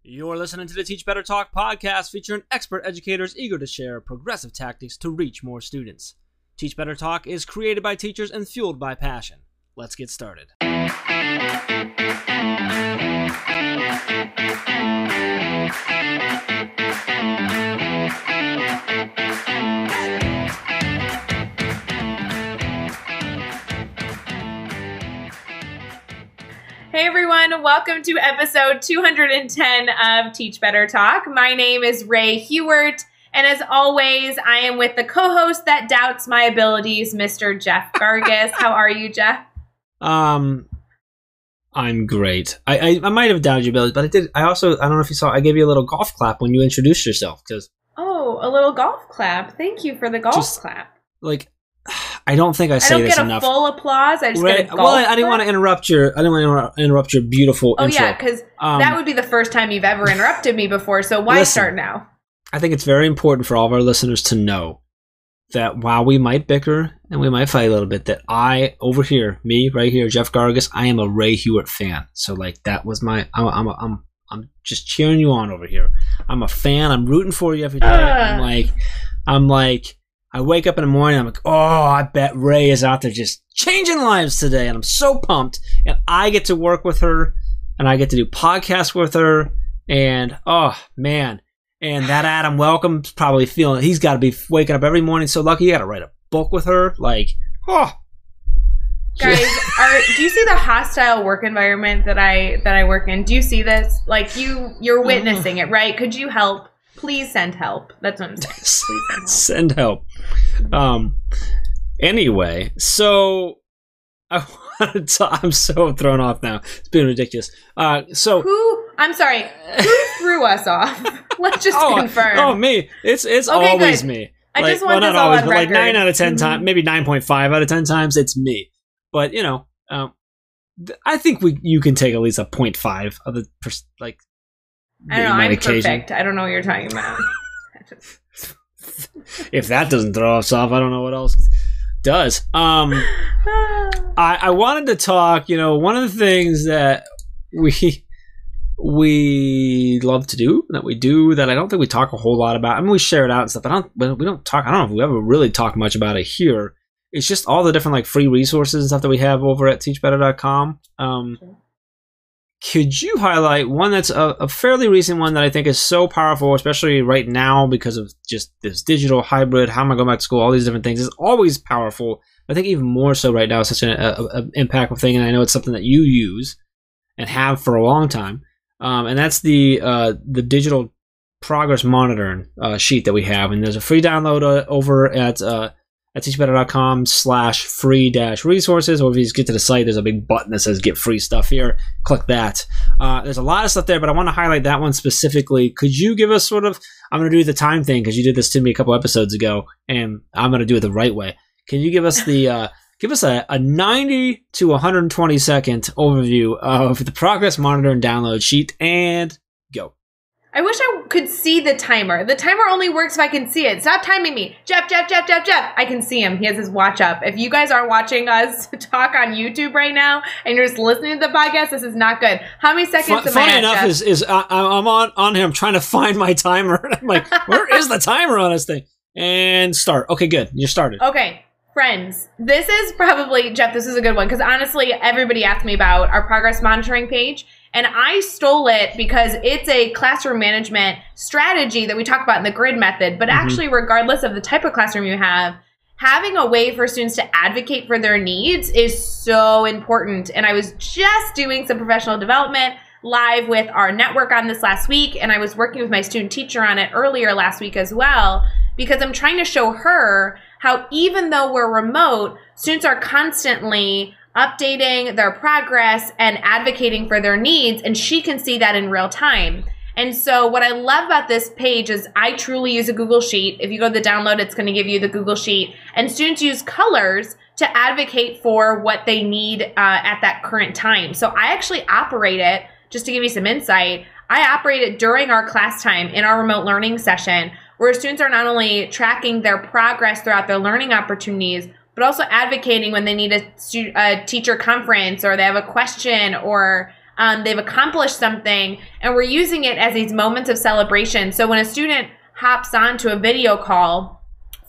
You're listening to the Teach Better Talk podcast featuring expert educators eager to share progressive tactics to reach more students. Teach Better Talk is created by teachers and fueled by passion. Let's get started. Hey everyone, welcome to episode 210 of Teach Better Talk. My name is Ray Hewart, and as always, I am with the co-host that doubts my abilities, Mr. Jeff Vargas. How are you, Jeff? I'm great. I might have doubted your abilities, but I don't know if you saw, I gave you a little golf clap when you introduced yourself. Oh, a little golf clap. Thank you for the golf clap. I don't think I say this enough. I don't get a full applause. I just get a golf Well, I didn't want to interrupt your. Beautiful intro. Oh yeah, because that would be the first time you've ever interrupted me before. So why start now? I think it's very important for all of our listeners to know that while we might bicker and we might fight a little bit, that me right here, Jeff Vargas, I am a Ray Hewart fan. So that was my. I'm just cheering you on over here. I'm a fan. I'm rooting for you every day. I'm like. I wake up in the morning, I'm like, oh, I bet Ray is out there just changing lives today. And I'm so pumped. And I get to work with her, and I get to do podcasts with her. And, oh, man. And that Adam Welcome's probably feeling, he's got to be waking up every morning so lucky. You got to write a book with her. Guys, do you see the hostile work environment that I work in? Do you see this? You're witnessing it, right? Could you help? Please send help. That's what I'm saying. Please send help. Anyway, so I wanted to. I'm so thrown off now. It's been ridiculous. I'm sorry. Who threw us off? Let's just confirm. Oh, me. It's okay, always good. Me. I just want this all on record. 9 out of 10 times, maybe 9.5 out of 10 times, it's me. But I think you can take at least a 0.5 of the I don't know. I'm perfect. I don't know what you're talking about. If that doesn't throw us off, I don't know what else does. I wanted to talk. One of the things that we love to do, that I don't think we talk a whole lot about. I mean, we share it out and stuff, but we don't talk. I don't know if we ever really talk much about it here. It's just all the different free resources and stuff that we have over at teachbetter.com. Could you highlight one that's a fairly recent one that I think is so powerful, especially right now because of just this digital hybrid, how am I going back to school, all these different things. It's always powerful. I think even more so right now, it's such an impactful thing, and I know it's something that you use and have for a long time. And that's the digital progress monitoring sheet that we have. And there's a free download over at teachbetter.com/free-resources, or if you just get to the site, there's a big button that says get free stuff here. Click that. There's a lot of stuff there, but I want to highlight that one specifically. Could you give us I'm going to do the time thing because you did this to me a couple episodes ago, and I'm going to do it the right way. Can you give us a 90 to 120 second overview of the progress monitoring download sheet, and go. I wish I could see the timer. The timer only works if I can see it. Stop timing me. Jeff. I can see him. He has his watch up. If you guys aren't watching us talk on YouTube right now and you're just listening to the podcast, this is not good. How many seconds am I at, Funny enough Jeff? is I'm on here. I'm trying to find my timer. I'm like, where is the timer on this thing? And start. Okay, good. You started. Okay. Friends, this is probably, Jeff, this is a good one because honestly, everybody asked me about our progress monitoring page. And I stole it because it's a classroom management strategy that we talk about in the grid method. But actually, regardless of the type of classroom you have, having a way for students to advocate for their needs is so important. And I was just doing some professional development live with our network on this last week. And I was working with my student teacher on it earlier last week as well, because I'm trying to show her how even though we're remote, students are constantly updating their progress and advocating for their needs, and she can see that in real time. And so what I love about this page is I truly use a Google Sheet. If you go to the download, it's going to give you the Google Sheet. And students use colors to advocate for what they need at that current time. So I actually operate it, just to give you some insight, I operate it during our class time in our remote learning session, where students are not only tracking their progress throughout their learning opportunities, but also advocating when they need a teacher conference or they have a question or they've accomplished something, and we're using it as these moments of celebration. So when a student hops onto a video call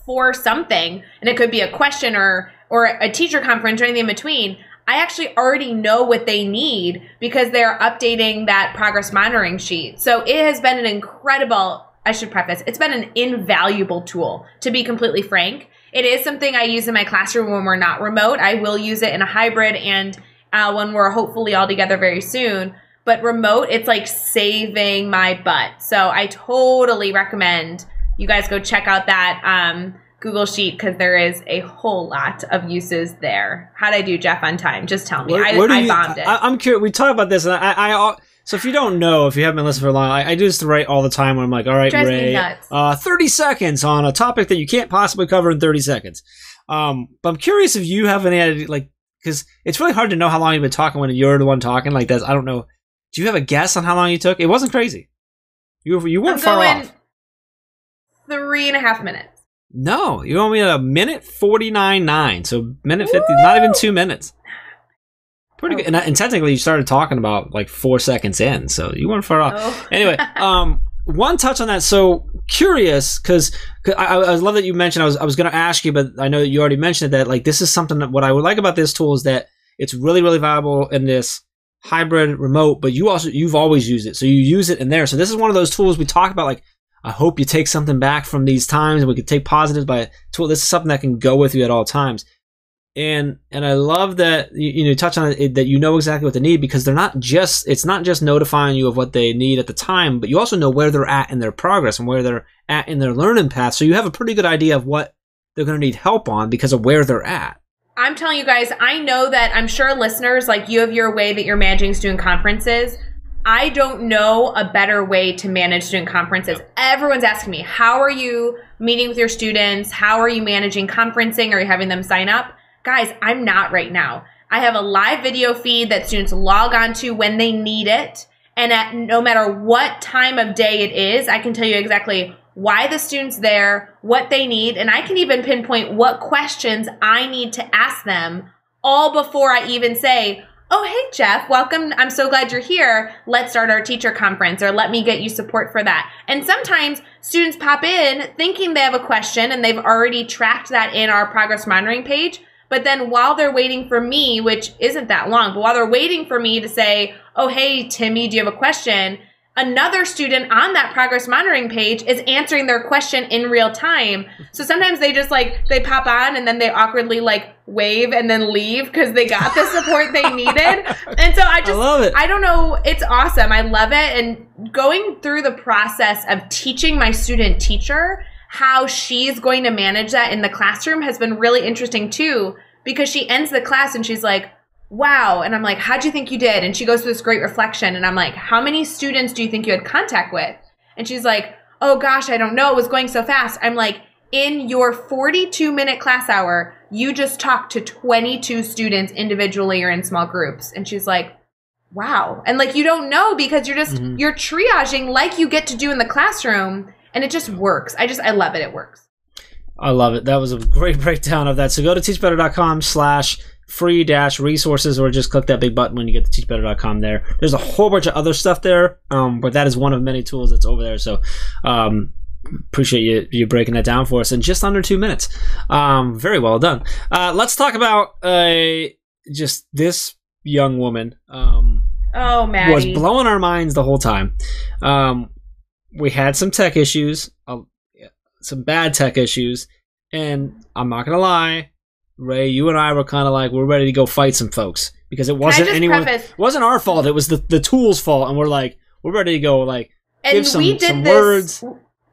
for something, and it could be a question or a teacher conference or anything in between, I actually already know what they need because they're updating that progress monitoring sheet. So it has been an incredible, I should preface, it's been an invaluable tool, to be completely frank. It is something I use in my classroom when we're not remote. I will use it in a hybrid and when we're hopefully all together very soon. But remote, it's like saving my butt. So I totally recommend you guys go check out that Google Sheet because there is a whole lot of uses there. How'd I do, Jeff, on time? Just tell me. I bombed it. I'm curious. We talk about this, and I so if you don't know, if you haven't been listening for long, I do this to write all the time when I'm like, all right, Ray, 30 seconds on a topic that you can't possibly cover in 30 seconds. But I'm curious if you have any idea, like, because it's really hard to know how long you've been talking when you're the one talking. Like, I don't know. Do you have a guess on how long you took? It wasn't crazy. You weren't far off. 3.5 minutes. No, you only had a minute 49.9, so minute 50, not even 2 minutes. Pretty good. And technically, you started talking about like 4 seconds in, so you weren't far off. Oh. Anyway, one touch on that. So curious, because I love that you mentioned. I was going to ask you, but I know that you already mentioned that. Like, this is something that what I would like about this tool is that it's really, really valuable in this hybrid remote. But you've always used it, so you use it in there. So this is one of those tools we talk about. Like, I hope you take something back from these times, and we could take positives by a tool. This is something that can go with you at all times. And I love that you touch on it, that you know exactly what they need, because it's not just notifying you of what they need at the time, but you also know where they're at in their progress and where they're at in their learning path. So you have a pretty good idea of what they're going to need help on because of where they're at. I'm telling you guys, I know that I'm sure listeners, like, you have your way that you're managing student conferences. I don't know a better way to manage student conferences. Everyone's asking me, how are you meeting with your students? How are you managing conferencing? Are you having them sign up? Guys, I'm not right now. I have a live video feed that students log on to when they need it. And at no matter what time of day it is, I can tell you exactly why the student's there, what they need, and I can even pinpoint what questions I need to ask them all before I even say, oh, hey, Jeff, welcome. I'm so glad you're here. Let's start our teacher conference, or let me get you support for that. And sometimes students pop in thinking they have a question and they've already tracked that in our progress monitoring page. But then while they're waiting for me, which isn't that long, but while they're waiting for me to say, oh, hey, Timmy, do you have a question? Another student on that progress monitoring page is answering their question in real time. So sometimes they just they pop on and then they awkwardly wave and then leave because they got the support they needed. And so I love it. I don't know. It's awesome. I love it. And going through the process of teaching my student teacher how she's going to manage that in the classroom has been really interesting too, because she ends the class and she's like, wow. And I'm like, how'd you think you did? And she goes through this great reflection. And I'm like, how many students do you think you had contact with? And she's like, oh gosh, I don't know. It was going so fast. I'm like, in your 42-minute class hour, you just talked to 22 students individually or in small groups. And she's like, wow. And you don't know because you're just, you're triaging like you get to do in the classroom. And it just works. I love it. It works. I love it. That was a great breakdown of that. So go to teachbetter.com/free-resources, or just click that big button when you get to teachbetter.com there. There's a whole bunch of other stuff there, but that is one of many tools that's over there. So appreciate you breaking that down for us in just under 2 minutes. Very well done. Let's talk about just this young woman. Oh, Maddie. Was blowing our minds the whole time. We had some tech issues, some bad tech issues, and I'm not going to lie, Ray, you and I were kind of we're ready to go fight some folks, because it wasn't it wasn't our fault. It was the tool's fault, and we're ready to go give some words.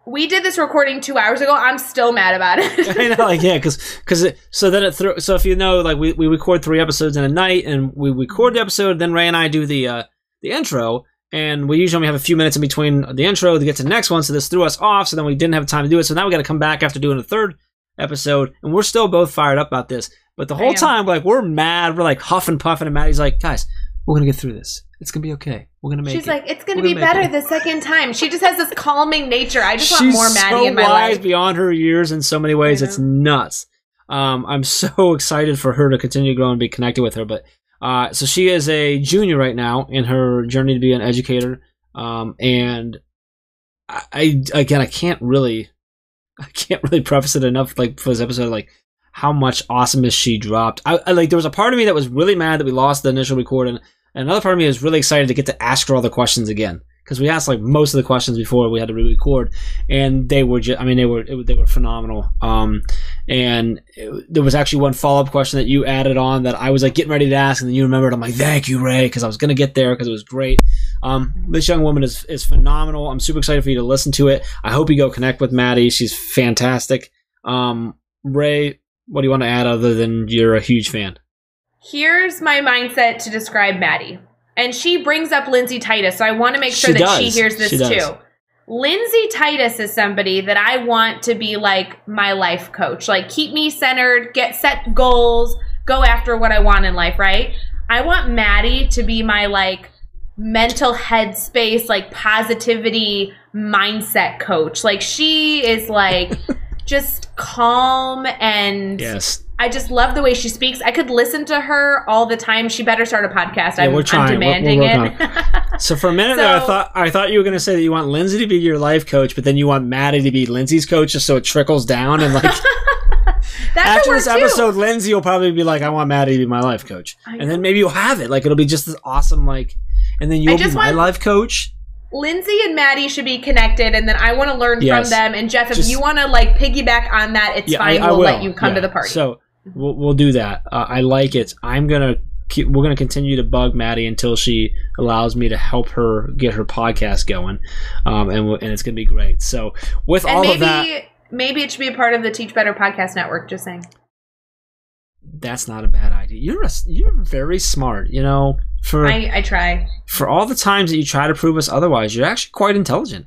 We did this recording 2 hours ago. I'm still mad about it. I know, so if you know, we record 3 episodes in a night, and we record the episode, then Ray and I do the intro. And we usually only have a few minutes in between the intro to get to the next one, so this threw us off, so then we didn't have time to do it. So now we got to come back after doing the 3rd episode, and we're still both fired up about this. But the whole time, we're mad, we're huffing, puffing, and Maddie's like, guys, we're going to get through this. It's going to be okay. We're going to make it. She's like, it's going to be better the second time. She just has this calming nature. I just want more Maddie in my life. She's so wise beyond her years in so many ways. It's nuts. I'm so excited for her to continue to grow and be connected with her. But So she is a junior right now in her journey to be an educator. And I can't really preface it enough, like, for this episode, like, how much awesomeness she dropped. I like, there was a part of me that was really mad that we lost the initial recording, and another part of me was really excited to get to ask her all the questions again, because we asked like most of the questions before we had to re-record, and they were just, I mean, they were phenomenal. There was actually one follow-up question that you added on that I was like getting ready to ask, and then you remembered. I'm like, thank you, Ray, because I was gonna get there because it was great. This young woman is phenomenal. I'm super excited for you to listen to it. I hope you go connect with Maddie. She's fantastic. Ray, what do you want to add other than you're a huge fan? Here's my mindset to describe Maddie. And she brings up Lindsay Titus, so I want to make sure that she hears this too. Lindsay Titus is somebody that I want to be like my life coach. Like, keep me centered, set goals, go after what I want in life, right? I want Maddie to be my like mental headspace, like positivity mindset coach. Like, she is like just calm, and yes. I just love the way she speaks. I could listen to her all the time. She better start a podcast. Yeah, I'm demanding it. So for a minute there, I thought you were going to say that you want Lindsay to be your life coach, but then you want Maddie to be Lindsay's coach, just so it trickles down. And like after this episode, Lindsay will probably be like, I want Maddie to be my life coach. And then maybe you'll have it. Like, it'll be just this awesome, like, and then you'll be my life coach. Lindsay and Maddie should be connected, and then I want to learn from them. And Jeff, if you want to like piggyback on that, it's fine. We'll let you come to the party. So we'll do that. I like it. We're gonna continue to bug Maddie until she allows me to help her get her podcast going, and it's gonna be great. So with all of that, maybe it should be a part of the Teach Better Podcast Network. Just saying. That's not a bad idea. You're very smart. You know, I try. For all the times that you try to prove us otherwise, you're actually quite intelligent.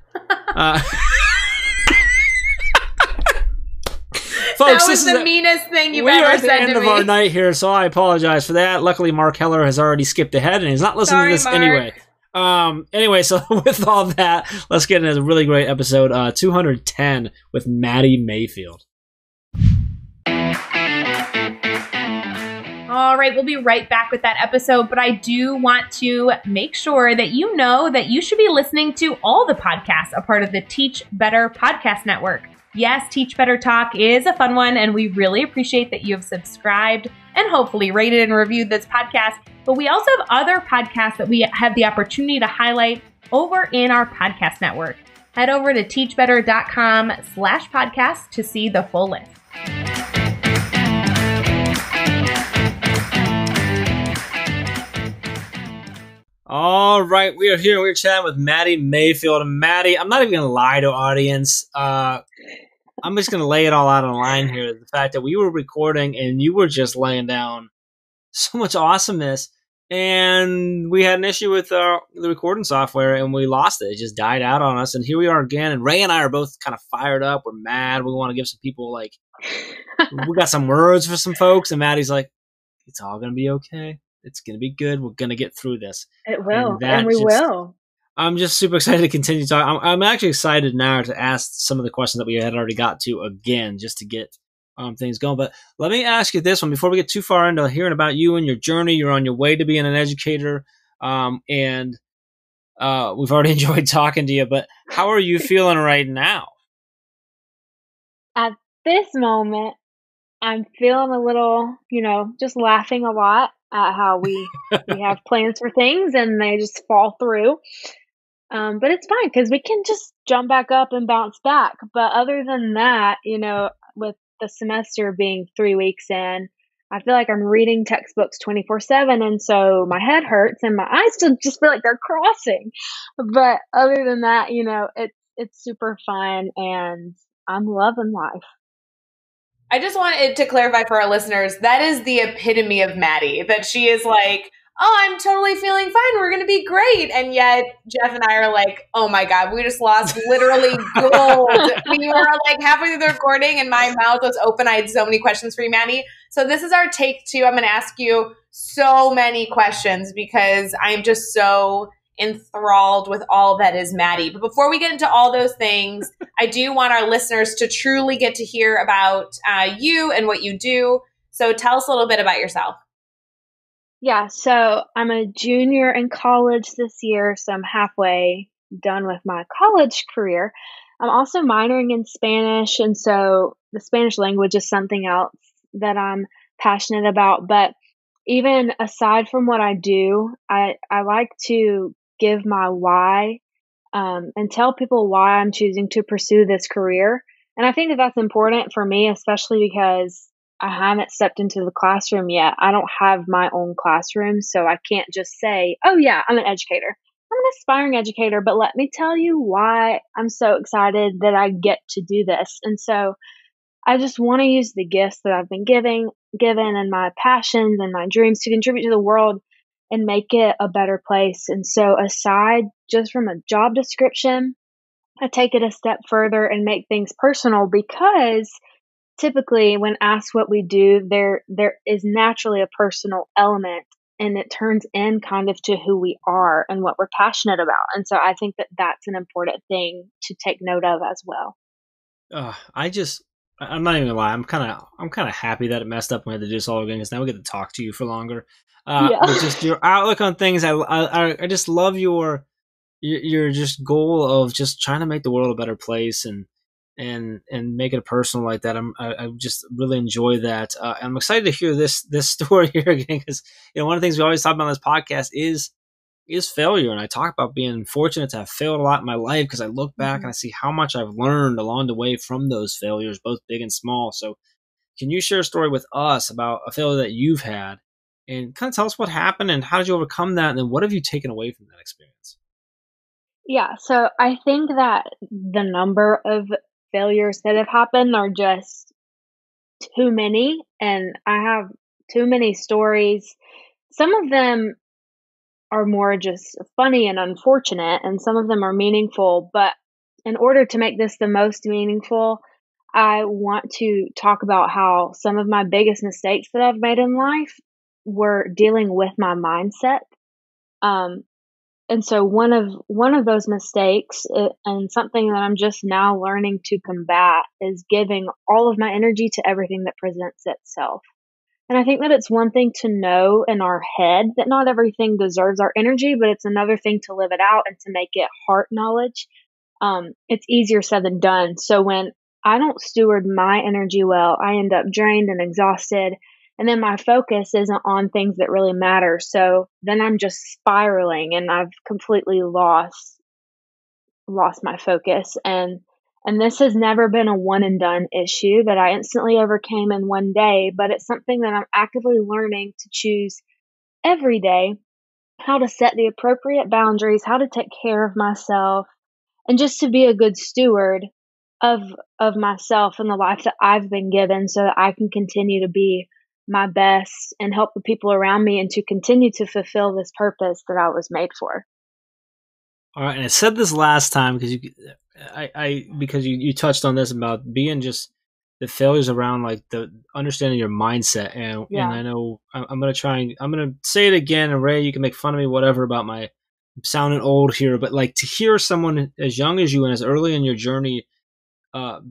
Folks, that was the meanest thing you've We ever are at said the end to of me. our night here, so I apologize for that. Luckily, Mark Heller has already skipped ahead, and he's not listening to this anyway. Anyway, so with all that, let's get into a really great episode 210 with Maddie Mayfield. All right, we'll be right back with that episode, but I do want to make sure that you know that you should be listening to all the podcasts, a part of the Teach Better Podcast Network. Yes, Teach Better Talk is a fun one, and we really appreciate that you have subscribed and hopefully rated and reviewed this podcast. But we also have other podcasts that we have the opportunity to highlight over in our podcast network. Head over to teachbetter.com/podcast to see the full list. All right, we are here. We're chatting with Maddie Mayfield. And Maddie, I'm not even going to lie to audience. I'm just going to lay it all out on the line here. The fact that we were recording and you were just laying down so much awesomeness, and we had an issue with the recording software, and we lost it. It just died out on us, and here we are again. And Ray and I are both kind of fired up. We're mad. We want to give some people, like, we got some words for some folks, and Maddie's like, it's all going to be okay. It's going to be good. We're going to get through this. It will, and we will. I'm just super excited to continue talking. I'm actually excited now to ask some of the questions that we had already got to again, just to get things going. But let me ask you this one before we get too far into hearing about you and your journey. You're on your way to being an educator, and we've already enjoyed talking to you. But how are you feeling right now? At this moment, I'm feeling a little, just laughing a lot at how we have plans for things and they just fall through. But it's fine because we can just jump back up and bounce back. But other than that, with the semester being 3 weeks in, I feel like I'm reading textbooks 24/7. And so my head hurts and my eyes just feel like they're crossing. But other than that, it's super fun and I'm loving life. I just wanted to clarify for our listeners, that is the epitome of Maddie, that she is like, oh, I'm totally feeling fine. We're going to be great. And yet Jeff and I are like, oh my God, we just lost literally gold. We were like halfway through the recording and my mouth was open. I had so many questions for you, Maddie. So this is our take 2. I'm going to ask you so many questions because I'm just so enthralled with all that is Maddie. But before we get into all those things, I do want our listeners to truly get to hear about you and what you do. So tell us a little bit about yourself. Yeah, so I'm a junior in college this year, so I'm halfway done with my college career. I'm also minoring in Spanish, and so the Spanish language is something else that I'm passionate about. But even aside from what I do, I like to give my why, and tell people why I'm choosing to pursue this career. And I think that that's important for me, especially because I haven't stepped into the classroom yet. I don't have my own classroom, so I can't just say, oh, yeah, I'm an educator. I'm an aspiring educator, but let me tell you why I'm so excited that I get to do this. And so I just want to use the gifts that I've been given and my passions and my dreams to contribute to the world and make it a better place. And so aside just from a job description, I take it a step further and make things personal because typically when asked what we do, there is naturally a personal element and it turns in kind of to who we are and what we're passionate about. And so I think that that's an important thing to take note of as well. I'm not even gonna lie. I'm kind of happy that it messed up when we had to do this all again because now we get to talk to you for longer. Yeah. But just your outlook on things, I just love your just goal of just trying to make the world a better place and make it personal like that. I just really enjoy that. I'm excited to hear this story here again because one of the things we always talk about on this podcast is failure. And I talk about being fortunate to have failed a lot in my life because I look back and I see how much I've learned along the way from those failures, both big and small. So can you share a story with us about a failure that you've had and kind of tell us what happened and how did you overcome that? And then what have you taken away from that experience? Yeah, so I think that the number of failures that have happened are just too many, and I have too many stories. Some of them are more just funny and unfortunate, and some of them are meaningful. But in order to make this the most meaningful, I want to talk about how some of my biggest mistakes that I've made in life were dealing with my mindset. Um, and so one of those mistakes, and something that I'm just now learning to combat, is giving all of my energy to everything that presents itself. And I think that it's one thing to know in our head that not everything deserves our energy, but it's another thing to live it out and to make it heart knowledge. It's easier said than done. So when I don't steward my energy well, I end up drained and exhausted. And then my focus isn't on things that really matter. So then I'm just spiraling and I've completely lost my focus. And this has never been a one and done issue that I instantly overcame in one day, but it's something that I'm actively learning to choose every day, how to set the appropriate boundaries, how to take care of myself, and just to be a good steward of of myself and the life that I've been given so that I can continue to be my best and help the people around me and to continue to fulfill this purpose that I was made for. All right, and I said this last time because because you touched on this about being just the failures around like the understanding your mindset, and Yeah. I know I'm gonna try and I'm gonna say it again. And Ray, you can make fun of me, whatever, about my sounding old here, but like to hear someone as young as you and as early in your journey uh,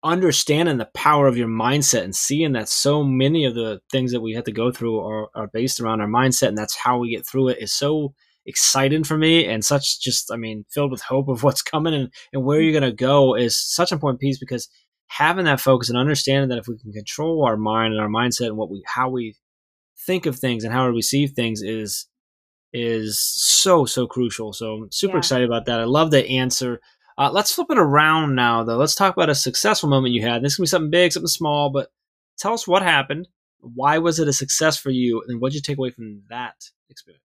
understanding the power of your mindset and seeing that so many of the things that we have to go through are based around our mindset and that's how we get through it is so exciting for me and such just, I mean, filled with hope of what's coming and where you're going to go is such an important piece because having that focus and understanding that if we can control our mind and our mindset and how we think of things and how we receive things is so crucial. So I'm super Yeah. excited about that. I love the answer. Let's flip it around now, though. Let's talk about a successful moment you had. This can be something big, something small, but tell us what happened. Why was it a success for you? And what did you take away from that experience?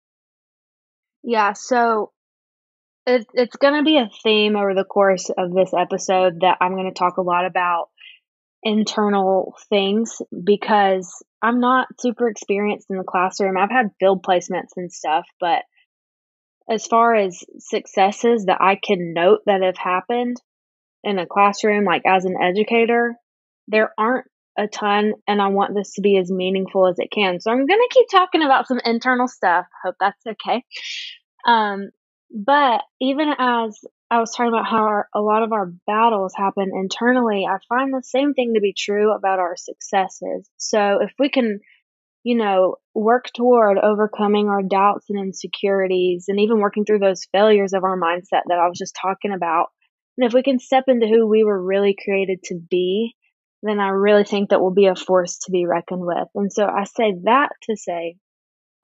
Yeah, so it's going to be a theme over the course of this episode that I'm going to talk a lot about internal things because I'm not super experienced in the classroom. I've had field placements and stuff, but as far as successes that I can note that have happened in a classroom, like as an educator, there aren't a ton, and I want this to be as meaningful as it can. So I'm going to keep talking about some internal stuff. Hope that's okay. Um, but even as I was talking about how a lot of our battles happen internally, I find the same thing to be true about our successes. So if we can, work toward overcoming our doubts and insecurities and even working through those failures of our mindset that I was just talking about. And if we can step into who we were really created to be, then I really think that we'll be a force to be reckoned with. And so I say that to say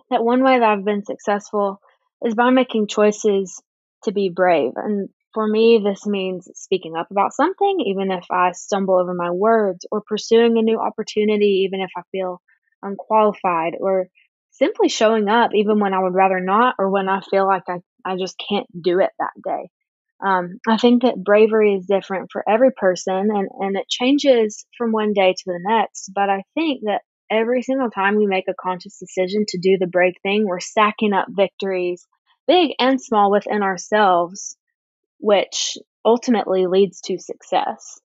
that one way that I've been successful is by making choices to be brave. And for me, this means speaking up about something, even if I stumble over my words, or pursuing a new opportunity, even if I feel unqualified, or simply showing up even when I would rather not, or when I feel like I just can't do it that day. I think that bravery is different for every person, and it changes from one day to the next. But I think that every single time we make a conscious decision to do the brave thing, we're stacking up victories, big and small, within ourselves, which ultimately leads to success.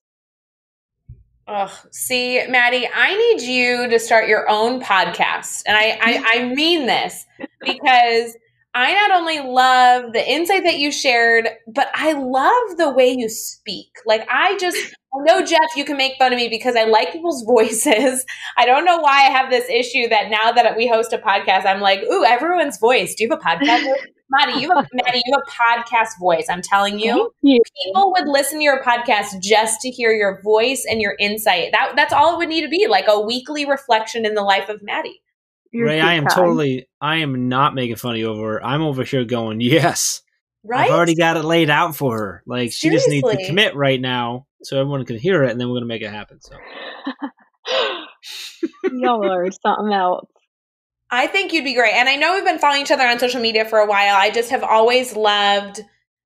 Oh, see, Maddie, I need you to start your own podcast. And I mean this because I not only love the insight that you shared, but I love the way you speak. Like, I know, Jeff, you can make fun of me because I like people's voices. I don't know why I have this issue that now that we host a podcast, I'm like, ooh, everyone's voice. Do you have a podcast voice? Maddie, you have a podcast voice. I'm telling you. People would listen to your podcast just to hear your voice and your insight. That's all it would need to be, like a weekly reflection in the life of Maddie. Ray, I am not making fun of you over. I'm over here going, yes. Right? I've already got it laid out for her. Like, she just needs to commit right now so everyone can hear it, and then we're going to make it happen. So, y'all are something else. I think you'd be great. And I know we've been following each other on social media for a while. I just have always loved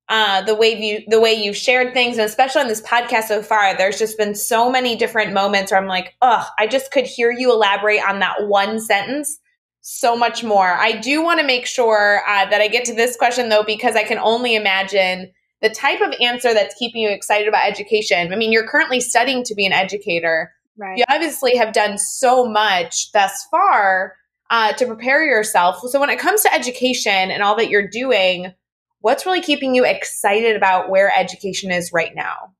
the way you've shared things, and especially on this podcast so far, there's just been so many different moments where I'm like, I just could hear you elaborate on that one sentence so much more. I do want to make sure that I get to this question, though, because I can only imagine the type of answer that's keeping you excited about education. I mean, you're currently studying to be an educator. Right. You obviously have done so much thus far to prepare yourself. So when it comes to education and all that you're doing, what's really keeping you excited about where education is right now?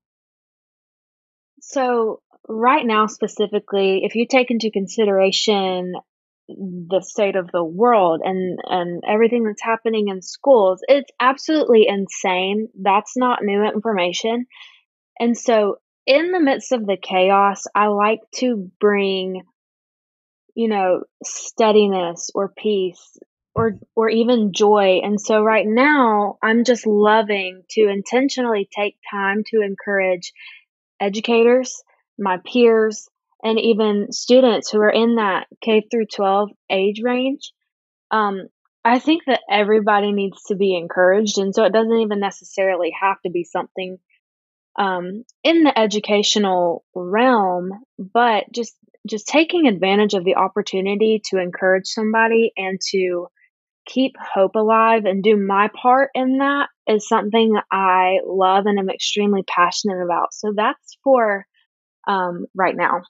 So right now, specifically, if you take into consideration the state of the world and everything that's happening in schools, it's absolutely insane. That's not new information. And so in the midst of the chaos, I like to bring, steadiness or peace or even joy. And so right now, I'm just loving to intentionally take time to encourage educators, my peers, and even students who are in that K through 12 age range. I think that everybody needs to be encouraged. And so it doesn't even necessarily have to be something in the educational realm, but just taking advantage of the opportunity to encourage somebody and to keep hope alive and do my part in that is something that I love and am extremely passionate about. So that's for right now.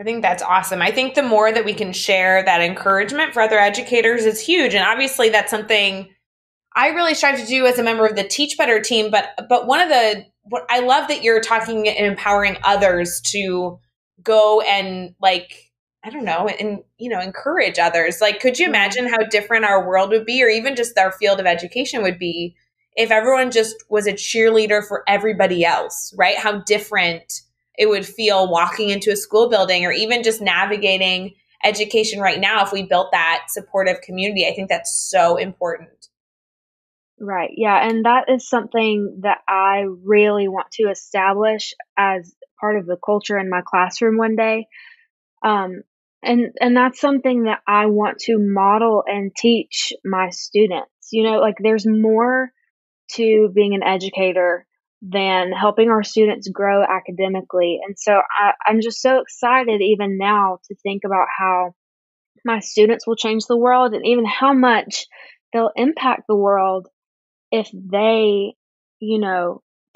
I think that's awesome. I think the more that we can share that encouragement for other educators is huge. And obviously that's something I really strive to do as a member of the Teach Better team. But what I love that you're talking and empowering others to go and encourage others. Like, could you imagine how different our world would be, or even just our field of education would be, if everyone just was a cheerleader for everybody else, right? How different it would feel walking into a school building, or even just navigating education right now if we built that supportive community. I think that's so important. Right. Yeah. And that is something that I really want to establish as part of the culture in my classroom one day. And that's something that I want to model and teach my students. There's more to being an educator than helping our students grow academically. And so I'm just so excited even now to think about how my students will change the world, and even how much they'll impact the world if they,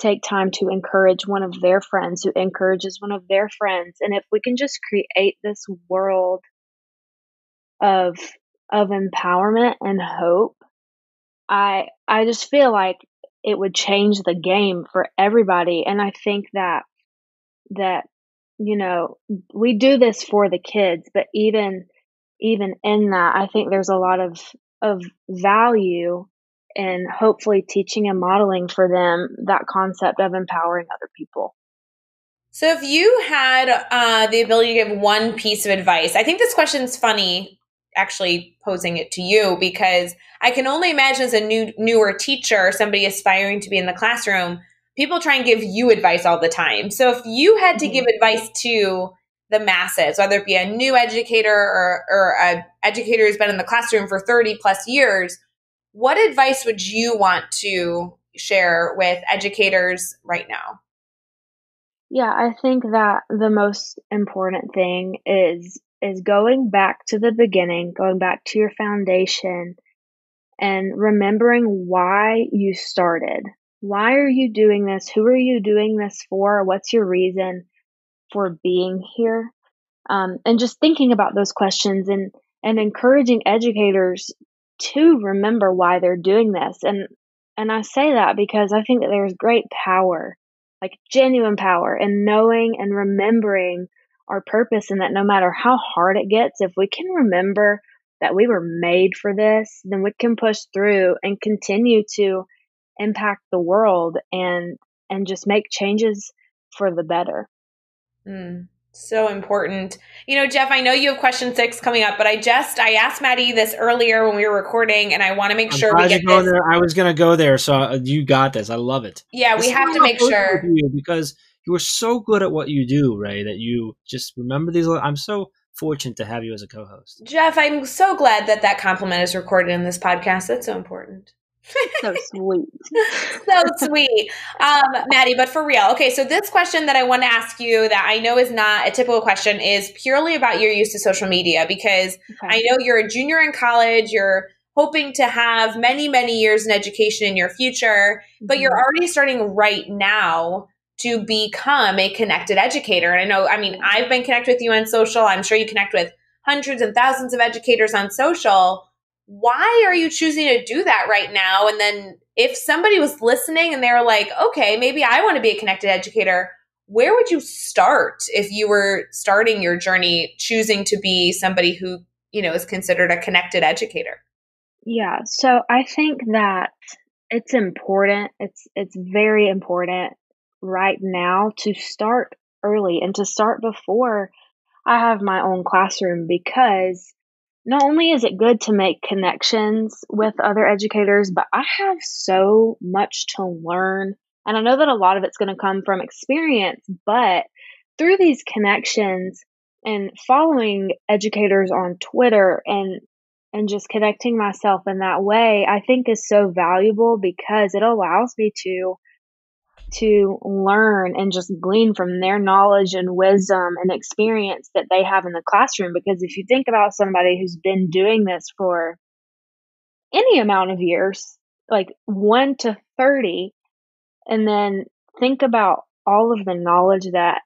take time to encourage one of their friends who encourages one of their friends. And if we can just create this world of empowerment and hope, I just feel like it would change the game for everybody. And I think that we do this for the kids, but even even in that, I think there's a lot of value in hopefully teaching and modeling for them that concept of empowering other people. So if you had the ability to give one piece of advice, I think this question's funny, actually posing it to you, because I can only imagine as a newer teacher, somebody aspiring to be in the classroom, people try and give you advice all the time. So if you had to give advice to the masses, whether it be a new educator or an educator who's been in the classroom for 30 plus years, what advice would you want to share with educators right now? Yeah, I think that the most important thing is going back to the beginning, going back to your foundation and remembering why you started. Why are you doing this? Who are you doing this for? What's your reason for being here? And just thinking about those questions and encouraging educators to remember why they're doing this. And I say that because I think that there's great power, like genuine power, in knowing and remembering our purpose, and that no matter how hard it gets, if we can remember that we were made for this, then we can push through and continue to impact the world and just make changes for the better. So important. You know, Jeff, I know you have question 6 coming up, but I asked Maddie this earlier when we were recording, and I want to make sure we get this. There. I was going to go there, so you got this. I love it. Yeah, we have to make sure. Because you are so good at what you do, Ray, that you just remember these. I'm so fortunate to have you as a co-host. Jeff, I'm so glad that compliment is recorded in this podcast. That's so important. So sweet. So sweet. Maddie, but for real. Okay, so this question that I want to ask you that I know is not a typical question is purely about your use of social media, because I know you're a junior in college, you're hoping to have many, many years in education in your future, but you're already starting right now to become a connected educator. And I've been connected with you on social. I'm sure you connect with hundreds and thousands of educators on social. Why are you choosing to do that right now? And then if somebody was listening and they were like, okay, maybe I want to be a connected educator, where would you start if you were starting your journey choosing to be somebody who, is considered a connected educator? Yeah. So I think that it's important. It's very important right now to start early and to start before I have my own classroom, because not only is it good to make connections with other educators, but I have so much to learn. And I know that a lot of it's going to come from experience, but through these connections and following educators on Twitter and just connecting myself in that way, I think is so valuable, because it allows me to learn and just glean from their knowledge and wisdom and experience that they have in the classroom. Because if you think about somebody who's been doing this for any amount of years, like 1 to 30, and then think about all of the knowledge that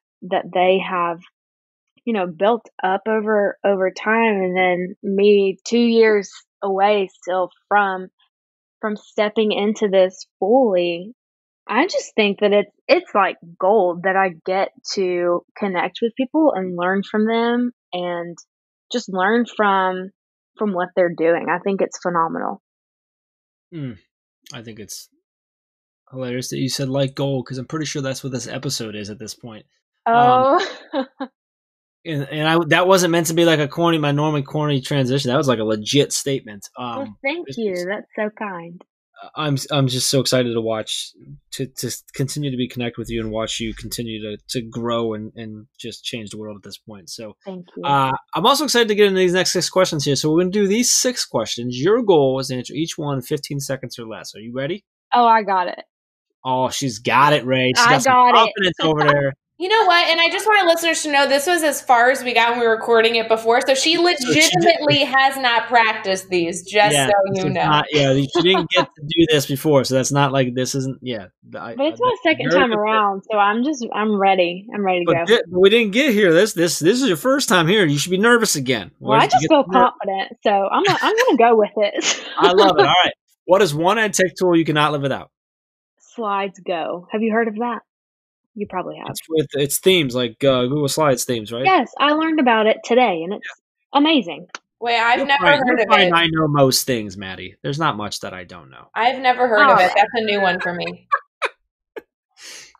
they have, built up over time, and then me 2 years away still from stepping into this fully, I just think that it's like gold that I get to connect with people and learn from them and just learn from what they're doing. I think it's phenomenal. I think it's hilarious that you said like gold, because I'm pretty sure that's what this episode is at this point. Oh. And that wasn't meant to be like my normally corny transition. That was like a legit statement. Well, thank you. That's so kind. I'm just so excited to watch, to continue to be connected with you and watch you continue to grow and just change the world at this point. So thank you. I'm also excited to get into these next 6 questions here. So we're going to do these 6 questions. Your goal is to answer each one in 15 seconds or less. Are you ready? Oh, I got it. Oh, she's got it, Ray. She's got some confidence over there. You know what? And I just want our listeners to know this was as far as we got when we were recording it before. So she legitimately has not practiced these, just so you know. She didn't get to do this before. So that's not like this isn't, but it's my second time around. So I'm ready. I'm ready to go. We didn't get here. This is your first time here. You should be nervous again. Well, I just feel confident. So I'm going to go with it. I love it. All right. What is one ed tech tool you cannot live without? Slides Go. Have you heard of that? You probably have. It's themes, like Google Slides themes, right? Yes, I learned about it today, and it's amazing. Wait, I've never heard of it. I know most things, Maddie. There's not much that I don't know. I've never heard of it. That's a new one for me.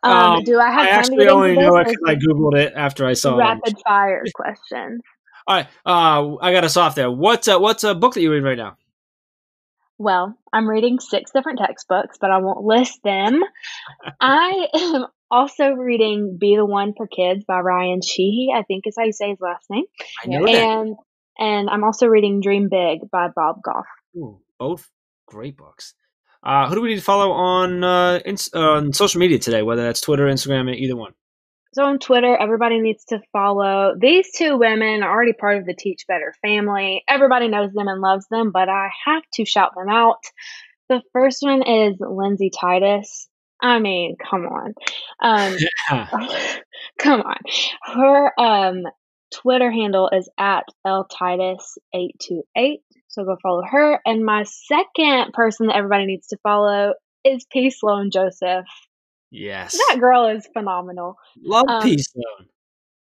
Do I have time to get only into know it this? because I Googled it after I saw rapid fire questions. All right, I got us off there. What's a book that you're reading right now? Well, I'm reading 6 different textbooks, but I won't list them. I am also reading Be the One for Kids by Ryan Sheehy, I think is how you say his last name. I know that. And I'm also reading Dream Big by Bob Goff. Ooh, both great books. Who do we need to follow on social media today, whether that's Twitter, Instagram, either one? So on Twitter, everybody needs to follow. These 2 women are already part of the Teach Better family. Everybody knows them and loves them, but I have to shout them out. The first one is Lindsay Titus. I mean, come on. Come on. Her Twitter handle is at ltitus828. So go follow her. And my second person that everybody needs to follow is P. Sloan Joseph. Yes. That girl is phenomenal. Love P. Sloan.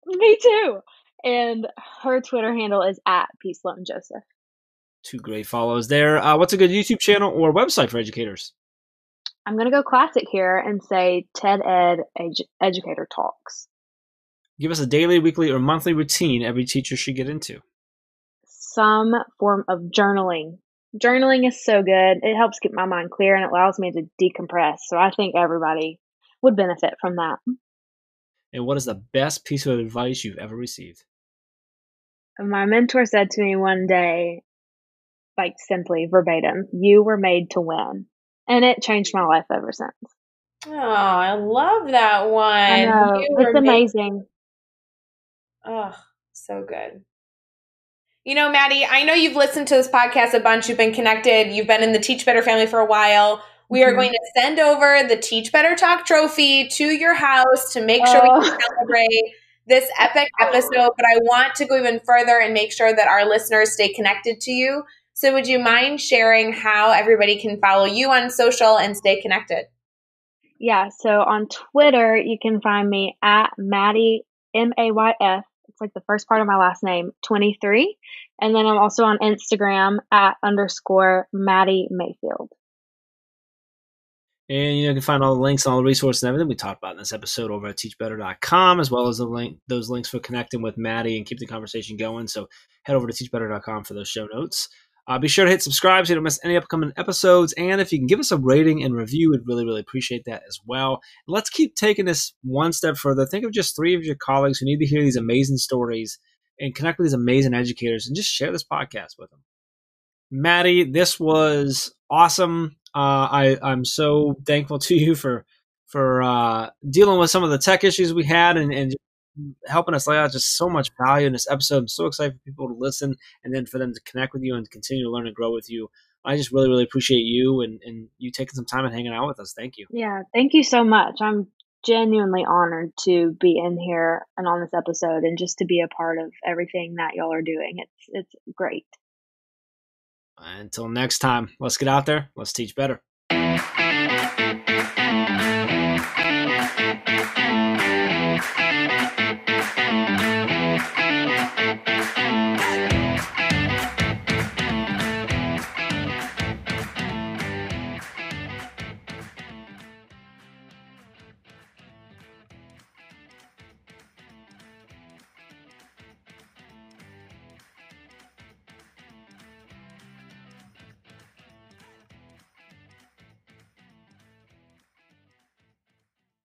Me too. And her Twitter handle is at P. Sloan Joseph. 2 great follows there. What's a good YouTube channel or website for educators? I'm going to go classic here and say TED Ed Educator Talks. Give us a daily, weekly, or monthly routine every teacher should get into. Some form of journaling. Journaling is so good. It helps keep my mind clear and it allows me to decompress. So I think everybody would benefit from that. And what is the best piece of advice you've ever received? My mentor said to me one day, like simply verbatim, "You were made to win." And it changed my life ever since. Oh, I love that one. I know. It's amazing. Oh, so good. You know, Maddie, I know you've listened to this podcast a bunch. You've been connected. You've been in the Teach Better family for a while. We are going to send over the Teach Better Talk trophy to your house to make sure we can celebrate this epic episode. But I want to go even further and make sure that our listeners stay connected to you. So would you mind sharing how everybody can follow you on social and stay connected? Yeah, so on Twitter, you can find me at Maddie, Mayf. It's like the first part of my last name, 23. And then I'm also on Instagram at _ Maddie Mayfield. And you can find all the links and all the resources and everything we talked about in this episode over at teachbetter.com, as well as those links for connecting with Maddie and keep the conversation going. So head over to teachbetter.com for those show notes. Be sure to hit subscribe so you don't miss any upcoming episodes. And if you can give us a rating and review, we'd really, really appreciate that as well. Let's keep taking this one step further. Think of just 3 of your colleagues who need to hear these amazing stories and connect with these amazing educators and just share this podcast with them. Maddie, this was awesome. I'm so thankful to you for dealing with some of the tech issues we had and helping us lay out just so much value in this episode. I'm so excited for people to listen and then for them to connect with you and continue to learn and grow with you. I just really, really appreciate you and you taking some time and hanging out with us. Thank you. Yeah, thank you so much. I'm genuinely honored to be in here and on this episode and just to be a part of everything that y'all are doing. It's great. Until next time, let's get out there. Let's teach better.